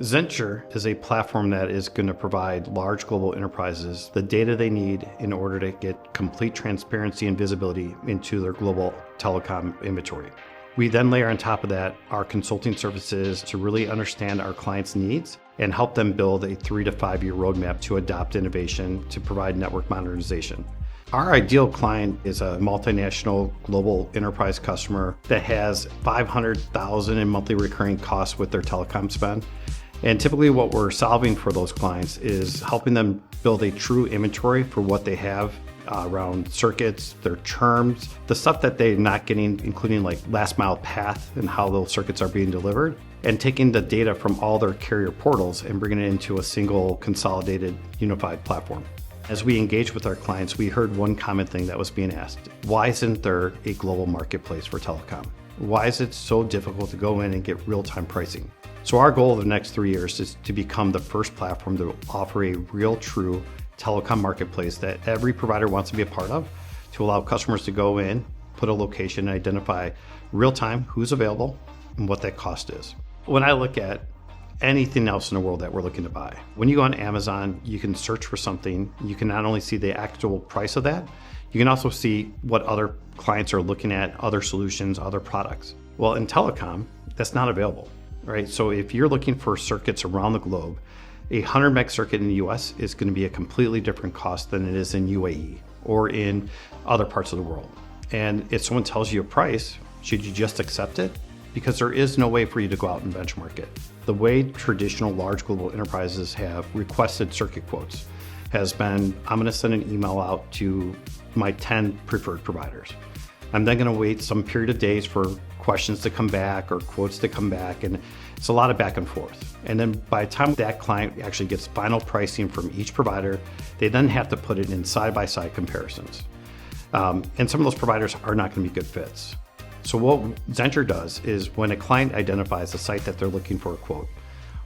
Zenture is a platform that is going to provide large global enterprises the data they need in order to get complete transparency and visibility into their global telecom inventory. We then layer on top of that our consulting services to really understand our clients' needs and help them build a 3 to 5 year roadmap to adopt innovation to provide network modernization. Our ideal client is a multinational global enterprise customer that has $500,000 in monthly recurring costs with their telecom spend. And typically what we're solving for those clients is helping them build a true inventory for what they have around circuits, their terms, the stuff that they're not getting, including like last mile path and how those circuits are being delivered, and taking the data from all their carrier portals and bringing it into a single consolidated unified platform. As we engage with our clients, we heard one common thing that was being asked: why isn't there a global marketplace for telecom? Why is it so difficult to go in and get real-time pricing? So our goal of the next 3 years is to become the first platform to offer a real, true telecom marketplace that every provider wants to be a part of, to allow customers to go in, put a location, and identify real-time who's available and what that cost is. When I look at anything else in the world that we're looking to buy, when you go on Amazon, you can search for something. You can not only see the actual price of that, you can also see what other clients are looking at, other solutions, other products. Well, in telecom, that's not available, right? So if you're looking for circuits around the globe, a 100 meg circuit in the US is going to be a completely different cost than it is in UAE or in other parts of the world. And if someone tells you a price, should you just accept it? Because there is no way for you to go out and benchmark it. The way traditional large global enterprises have requested circuit quotes has been, I'm going to send an email out to my 10 preferred providers. I'm then going to wait some period of days for questions to come back or quotes to come back, and it's a lot of back and forth. And then by the time that client actually gets final pricing from each provider, they then have to put it in side-by-side comparisons. And some of those providers are not going to be good fits. So what Zenture does is when a client identifies the site that they're looking for a quote,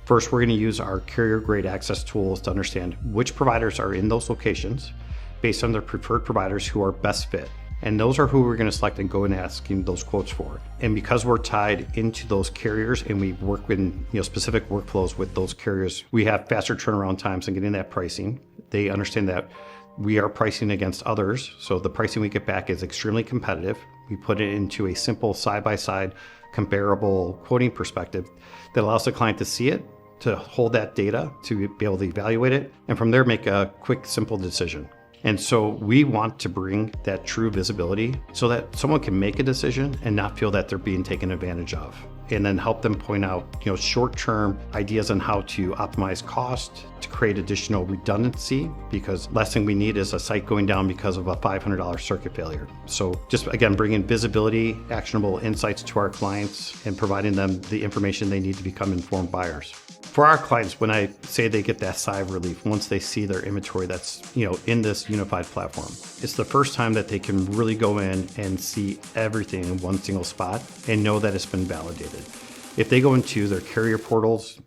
first we're going to use our carrier-grade access tools to understand which providers are in those locations based on their preferred providers who are best fit. And those are who we're going to select and go and asking those quotes for. And because we're tied into those carriers and we work in specific workflows with those carriers, we have faster turnaround times in getting that pricing. They understand that we are pricing against others, so the pricing we get back is extremely competitive. We put it into a simple side-by-side comparable quoting perspective that allows the client to see it, to hold that data, to be able to evaluate it, and from there make a quick, simple decision. And so we want to bring that true visibility so that someone can make a decision and not feel that they're being taken advantage of, and then help them point out short-term ideas on how to optimize cost, to create additional redundancy, because last thing we need is a site going down because of a $500 circuit failure. So just again, bringing visibility, actionable insights to our clients and providing them the information they need to become informed buyers. For our clients, when I say they get that sigh of relief once they see their inventory that's in this unified platform, it's the first time that they can really go in and see everything in one single spot and know that it's been validated. If they go into their carrier portals,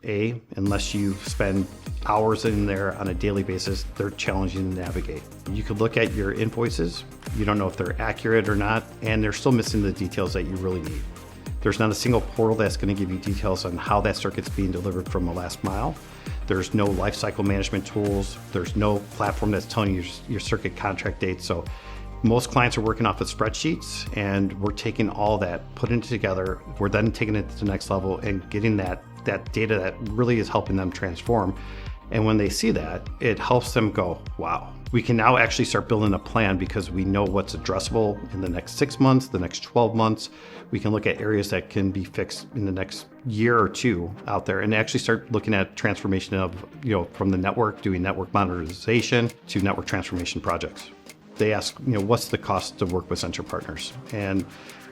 unless you spend hours in there on a daily basis, they're challenging to navigate. You could look at your invoices, you don't know if they're accurate or not, and they're still missing the details that you really need. There's not a single portal that's going to give you details on how that circuit's being delivered from the last mile. There's no lifecycle management tools. There's no platform that's telling you your circuit contract date. So most clients are working off of spreadsheets, and we're taking all that, putting it together. We're then taking it to the next level and getting that data that really is helping them transform. And when they see that, it helps them go, wow. We can now actually start building a plan because we know what's addressable in the next 6 months, the next 12 months. We can look at areas that can be fixed in the next year or two out there and actually start looking at transformation of, from the network, doing network modernization to network transformation projects. They ask, what's the cost to work with Zenture Partners? And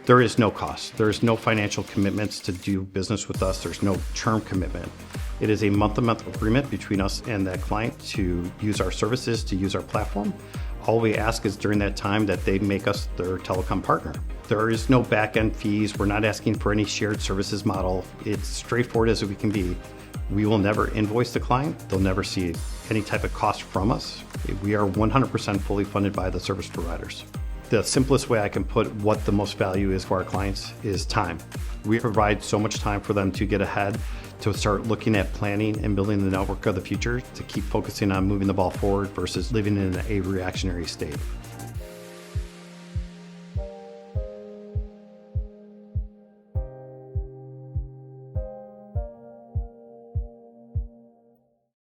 there is no cost. There's no financial commitments to do business with us. There's no term commitment. It is a month-to-month agreement between us and that client to use our services, to use our platform. All we ask is during that time that they make us their telecom partner. There is no back-end fees. We're not asking for any shared services model. It's straightforward as we can be. We will never invoice the client. They'll never see any type of cost from us. We are 100% fully funded by the service providers. The simplest way I can put what the most value is for our clients is time. We provide so much time for them to get ahead, to start looking at planning and building the network of the future, to keep focusing on moving the ball forward versus living in a reactionary state.